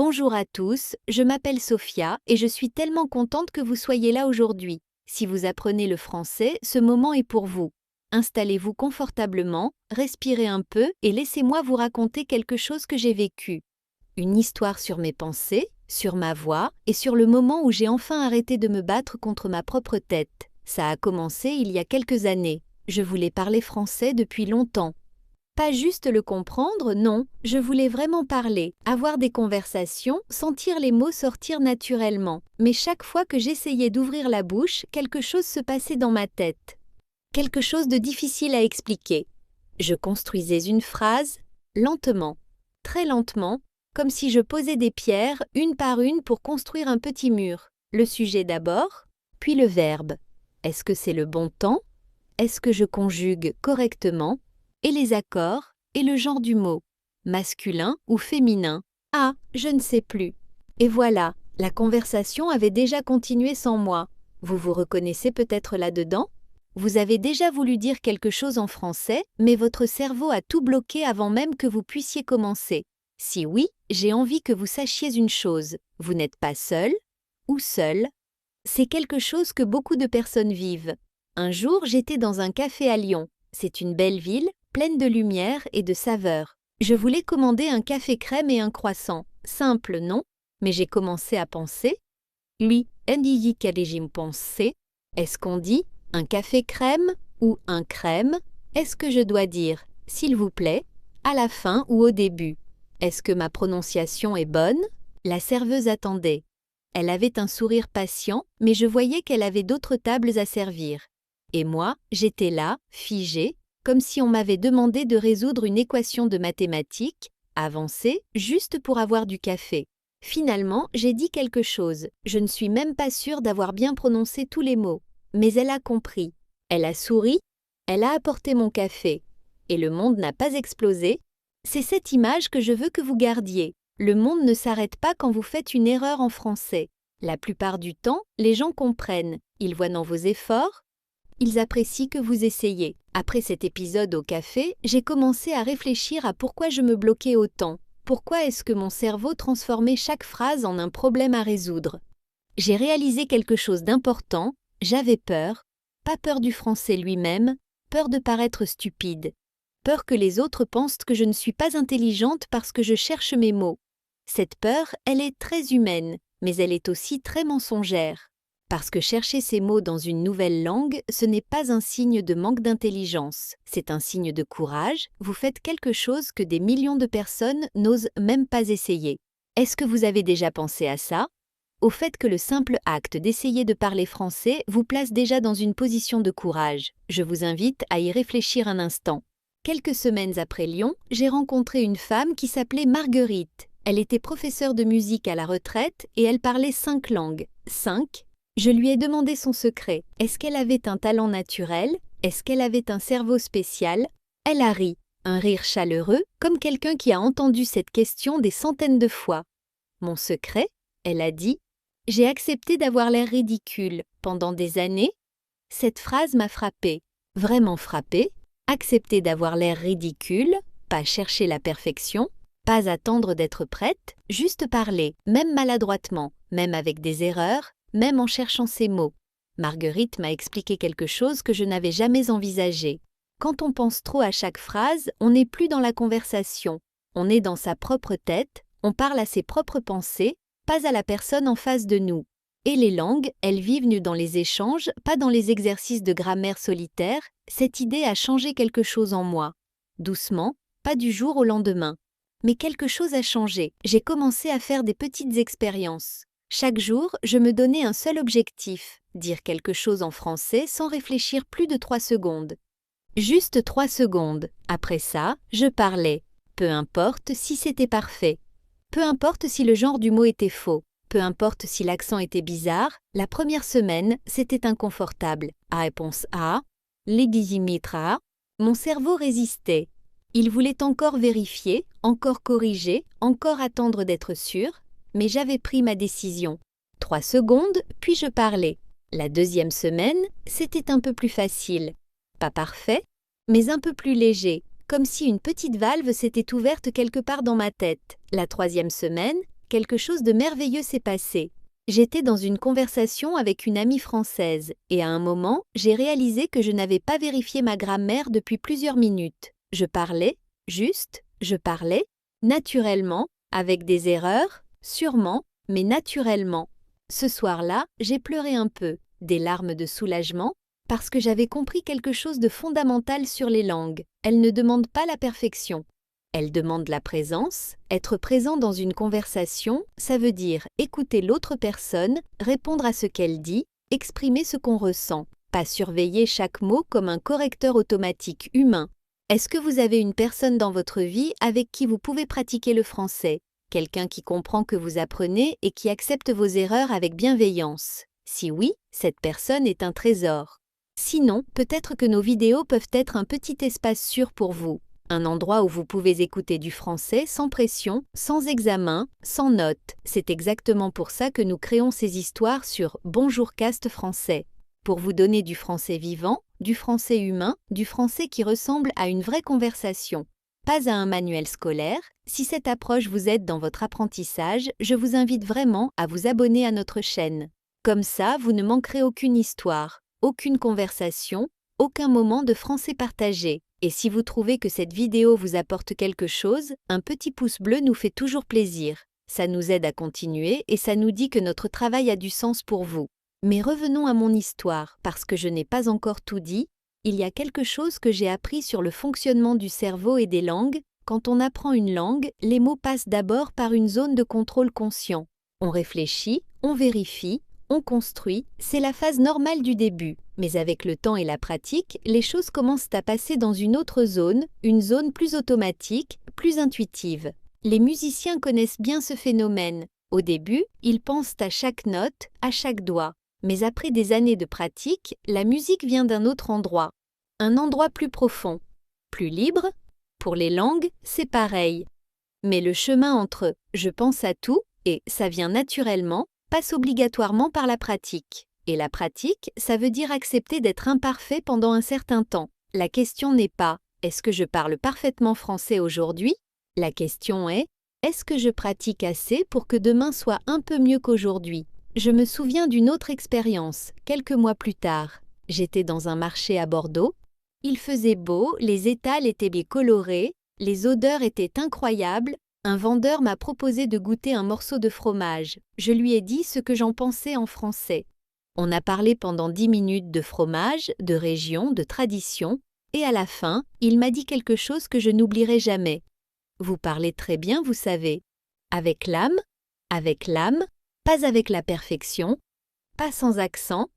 Bonjour à tous, je m'appelle Sophia et je suis tellement contente que vous soyez là aujourd'hui. Si vous apprenez le français, ce moment est pour vous. Installez-vous confortablement, respirez un peu et laissez-moi vous raconter quelque chose que j'ai vécu. Une histoire sur mes pensées, sur ma voix et sur le moment où j'ai enfin arrêté de me battre contre ma propre tête. Ça a commencé il y a quelques années. Je voulais parler français depuis longtemps. Pas juste le comprendre, non, je voulais vraiment parler, avoir des conversations, sentir les mots sortir naturellement. Mais chaque fois que j'essayais d'ouvrir la bouche, quelque chose se passait dans ma tête. Quelque chose de difficile à expliquer. Je construisais une phrase, lentement, très lentement, comme si je posais des pierres, une par une, pour construire un petit mur. Le sujet d'abord, puis le verbe. Est-ce que c'est le bon temps? Est-ce que je conjugue correctement? Et les accords, et le genre du mot, masculin ou féminin. Ah, je ne sais plus. Et voilà, la conversation avait déjà continué sans moi. Vous vous reconnaissez peut-être là-dedans? Vous avez déjà voulu dire quelque chose en français, mais votre cerveau a tout bloqué avant même que vous puissiez commencer. Si oui, j'ai envie que vous sachiez une chose, vous n'êtes pas seul ou seul. C'est quelque chose que beaucoup de personnes vivent. Un jour, j'étais dans un café à Lyon. C'est une belle ville, pleine de lumière et de saveurs. Je voulais commander un café crème et un croissant. Simple, non? Mais j'ai commencé à penser. Lui, penser. Est-ce qu'on dit un café crème ou un crème? Est-ce que je dois dire s'il vous plaît, à la fin ou au début? Est-ce que ma prononciation est bonne? La serveuse attendait. Elle avait un sourire patient, mais je voyais qu'elle avait d'autres tables à servir. Et moi, j'étais là, figée, comme si on m'avait demandé de résoudre une équation de mathématiques, avancée, juste pour avoir du café. Finalement, j'ai dit quelque chose. Je ne suis même pas sûre d'avoir bien prononcé tous les mots. Mais elle a compris. Elle a souri. Elle a apporté mon café. Et le monde n'a pas explosé. C'est cette image que je veux que vous gardiez. Le monde ne s'arrête pas quand vous faites une erreur en français. La plupart du temps, les gens comprennent. Ils voient dans vos efforts. Ils apprécient que vous essayez. Après cet épisode au café, j'ai commencé à réfléchir à pourquoi je me bloquais autant. Pourquoi est-ce que mon cerveau transformait chaque phrase en un problème à résoudre? J'ai réalisé quelque chose d'important. J'avais peur. Pas peur du français lui-même, peur de paraître stupide. Peur que les autres pensent que je ne suis pas intelligente parce que je cherche mes mots. Cette peur, elle est très humaine, mais elle est aussi très mensongère. Parce que chercher ces mots dans une nouvelle langue, ce n'est pas un signe de manque d'intelligence, c'est un signe de courage, vous faites quelque chose que des millions de personnes n'osent même pas essayer. Est-ce que vous avez déjà pensé à ça? Au fait que le simple acte d'essayer de parler français vous place déjà dans une position de courage. Je vous invite à y réfléchir un instant. Quelques semaines après Lyon, j'ai rencontré une femme qui s'appelait Marguerite. Elle était professeure de musique à la retraite et elle parlait 5 langues. 5. Je lui ai demandé son secret. Est-ce qu'elle avait un talent naturel? Est-ce qu'elle avait un cerveau spécial? Elle a ri, un rire chaleureux, comme quelqu'un qui a entendu cette question des centaines de fois. Mon secret? Elle a dit. J'ai accepté d'avoir l'air ridicule pendant des années. Cette phrase m'a frappée, vraiment frappée. Accepter d'avoir l'air ridicule, pas chercher la perfection, pas attendre d'être prête, juste parler, même maladroitement, même avec des erreurs, même en cherchant ses mots. Marguerite m'a expliqué quelque chose que je n'avais jamais envisagé. Quand on pense trop à chaque phrase, on n'est plus dans la conversation. On est dans sa propre tête, on parle à ses propres pensées, pas à la personne en face de nous. Et les langues, elles vivent dans les échanges, pas dans les exercices de grammaire solitaire. Cette idée a changé quelque chose en moi. Doucement, pas du jour au lendemain. Mais quelque chose a changé. J'ai commencé à faire des petites expériences. Chaque jour, je me donnais un seul objectif, dire quelque chose en français sans réfléchir plus de 3 secondes. Juste 3 secondes. Après ça, je parlais. Peu importe si c'était parfait. Peu importe si le genre du mot était faux. Peu importe si l'accent était bizarre. La première semaine, c'était inconfortable. Réponse A. Legizimitra. Mon cerveau résistait. Il voulait encore vérifier, encore corriger, encore attendre d'être sûr. Mais j'avais pris ma décision. 3 secondes, puis je parlais. La deuxième semaine, c'était un peu plus facile. Pas parfait, mais un peu plus léger, comme si une petite valve s'était ouverte quelque part dans ma tête. La troisième semaine, quelque chose de merveilleux s'est passé. J'étais dans une conversation avec une amie française, et à un moment, j'ai réalisé que je n'avais pas vérifié ma grammaire depuis plusieurs minutes. Je parlais, je parlais, naturellement, avec des erreurs, sûrement, mais naturellement. Ce soir-là, j'ai pleuré un peu, des larmes de soulagement, parce que j'avais compris quelque chose de fondamental sur les langues. Elles ne demandent pas la perfection. Elles demandent la présence. Être présent dans une conversation, ça veut dire écouter l'autre personne, répondre à ce qu'elle dit, exprimer ce qu'on ressent, pas surveiller chaque mot comme un correcteur automatique humain. Est-ce que vous avez une personne dans votre vie avec qui vous pouvez pratiquer le français? Quelqu'un qui comprend que vous apprenez et qui accepte vos erreurs avec bienveillance? Si oui, cette personne est un trésor. Sinon, peut-être que nos vidéos peuvent être un petit espace sûr pour vous. Un endroit où vous pouvez écouter du français sans pression, sans examen, sans notes. C'est exactement pour ça que nous créons ces histoires sur Bonjour Cast Français. Pour vous donner du français vivant, du français humain, du français qui ressemble à une vraie conversation. Pas à un manuel scolaire. Si cette approche vous aide dans votre apprentissage, je vous invite vraiment à vous abonner à notre chaîne. Comme ça, vous ne manquerez aucune histoire, aucune conversation, aucun moment de français partagé. Et si vous trouvez que cette vidéo vous apporte quelque chose, un petit pouce bleu nous fait toujours plaisir. Ça nous aide à continuer et ça nous dit que notre travail a du sens pour vous. Mais revenons à mon histoire, parce que je n'ai pas encore tout dit. Il y a quelque chose que j'ai appris sur le fonctionnement du cerveau et des langues. Quand on apprend une langue, les mots passent d'abord par une zone de contrôle conscient. On réfléchit, on vérifie, on construit, c'est la phase normale du début. Mais avec le temps et la pratique, les choses commencent à passer dans une autre zone, une zone plus automatique, plus intuitive. Les musiciens connaissent bien ce phénomène. Au début, ils pensent à chaque note, à chaque doigt. Mais après des années de pratique, la musique vient d'un autre endroit. Un endroit plus profond, plus libre. Pour les langues, c'est pareil. Mais le chemin entre « je pense à tout » et « ça vient naturellement » passe obligatoirement par la pratique. Et la pratique, ça veut dire accepter d'être imparfait pendant un certain temps. La question n'est pas « est-ce que je parle parfaitement français aujourd'hui ?» La question est « est-ce que je pratique assez pour que demain soit un peu mieux qu'aujourd'hui ?» Je me souviens d'une autre expérience, quelques mois plus tard. J'étais dans un marché à Bordeaux. Il faisait beau, les étals étaient bien colorés, les odeurs étaient incroyables. Un vendeur m'a proposé de goûter un morceau de fromage. Je lui ai dit ce que j'en pensais en français. On a parlé pendant 10 minutes de fromage, de région, de tradition, et à la fin, il m'a dit quelque chose que je n'oublierai jamais. Vous parlez très bien, vous savez. Avec l'âme, pas avec la perfection, pas sans accent,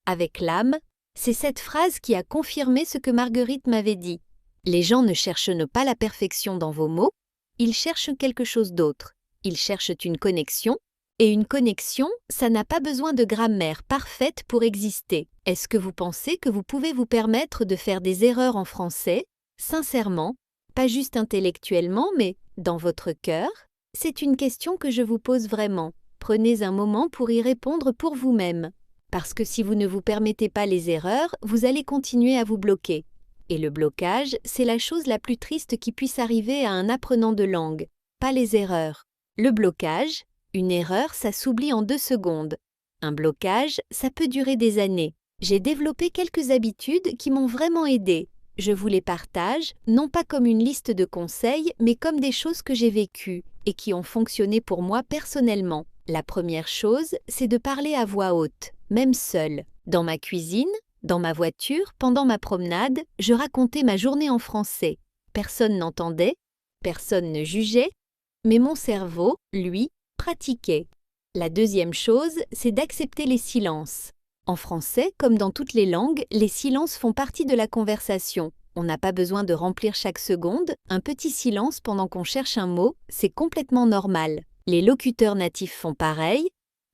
avec l'âme. C'est cette phrase qui a confirmé ce que Marguerite m'avait dit. Les gens ne cherchent pas la perfection dans vos mots, ils cherchent quelque chose d'autre. Ils cherchent une connexion. Et une connexion, ça n'a pas besoin de grammaire parfaite pour exister. Est-ce que vous pensez que vous pouvez vous permettre de faire des erreurs en français, sincèrement, pas juste intellectuellement, mais dans votre cœur? C'est une question que je vous pose vraiment. Prenez un moment pour y répondre pour vous-même. Parce que si vous ne vous permettez pas les erreurs, vous allez continuer à vous bloquer. Et le blocage, c'est la chose la plus triste qui puisse arriver à un apprenant de langue, pas les erreurs. Le blocage, une erreur, ça s'oublie en 2 secondes. Un blocage, ça peut durer des années. J'ai développé quelques habitudes qui m'ont vraiment aidée. Je vous les partage, non pas comme une liste de conseils, mais comme des choses que j'ai vécues et qui ont fonctionné pour moi personnellement. La première chose, c'est de parler à voix haute, même seule. Dans ma cuisine, dans ma voiture, pendant ma promenade, je racontais ma journée en français. Personne n'entendait, personne ne jugeait, mais mon cerveau, lui, pratiquait. La deuxième chose, c'est d'accepter les silences. En français, comme dans toutes les langues, les silences font partie de la conversation. On n'a pas besoin de remplir chaque seconde. Un petit silence pendant qu'on cherche un mot, c'est complètement normal. Les locuteurs natifs font pareil.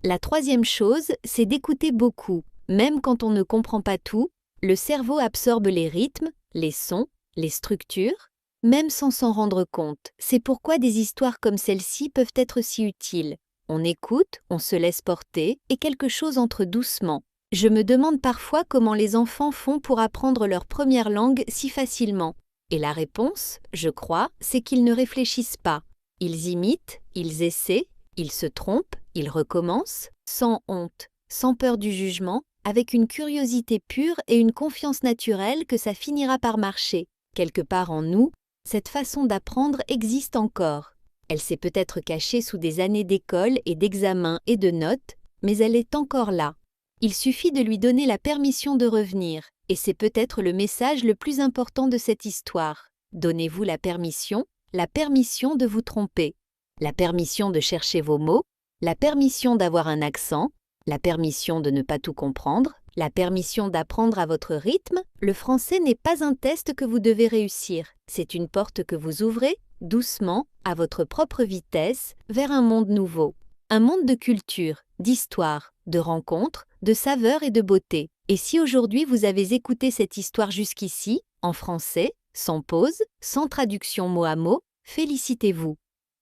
La troisième chose, c'est d'écouter beaucoup. Même quand on ne comprend pas tout, le cerveau absorbe les rythmes, les sons, les structures, même sans s'en rendre compte. C'est pourquoi des histoires comme celle-ci peuvent être si utiles. On écoute, on se laisse porter, et quelque chose entre doucement. Je me demande parfois comment les enfants font pour apprendre leur première langue si facilement. Et la réponse, je crois, c'est qu'ils ne réfléchissent pas. Ils imitent, ils essaient, Il se trompe, il recommence, sans honte, sans peur du jugement, avec une curiosité pure et une confiance naturelle que ça finira par marcher. Quelque part en nous, cette façon d'apprendre existe encore. Elle s'est peut-être cachée sous des années d'école et d'examens et de notes, mais elle est encore là. Il suffit de lui donner la permission de revenir, et c'est peut-être le message le plus important de cette histoire. Donnez-vous la permission de vous tromper, la permission de chercher vos mots, la permission d'avoir un accent, la permission de ne pas tout comprendre, la permission d'apprendre à votre rythme. Le français n'est pas un test que vous devez réussir, c'est une porte que vous ouvrez, doucement, à votre propre vitesse, vers un monde nouveau. Un monde de culture, d'histoire, de rencontres, de saveurs et de beauté. Et si aujourd'hui vous avez écouté cette histoire jusqu'ici, en français, sans pause, sans traduction mot à mot, félicitez-vous.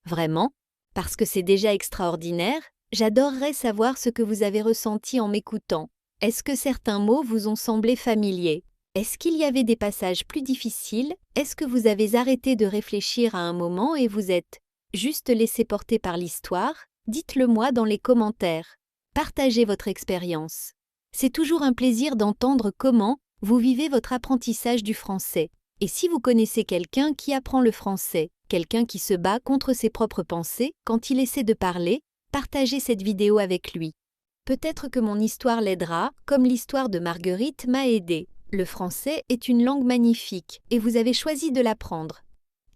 Vraiment, parce que c'est déjà extraordinaire, j'adorerais savoir ce que vous avez ressenti en m'écoutant. Est-ce que certains mots vous ont semblé familiers? Est-ce qu'il y avait des passages plus difficiles? Est-ce que vous avez arrêté de réfléchir à un moment et vous êtes juste laissé porter par l'histoire? Dites-le moi dans les commentaires. Partagez votre expérience. C'est toujours un plaisir d'entendre comment vous vivez votre apprentissage du français. Et si vous connaissez quelqu'un qui apprend le français, quelqu'un qui se bat contre ses propres pensées quand il essaie de parler, partagez cette vidéo avec lui. Peut-être que mon histoire l'aidera, comme l'histoire de Marguerite m'a aidé. Le français est une langue magnifique et vous avez choisi de l'apprendre.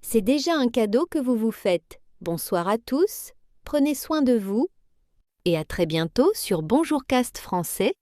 C'est déjà un cadeau que vous vous faites. Bonsoir à tous, prenez soin de vous et à très bientôt sur Bonjour Cast Français.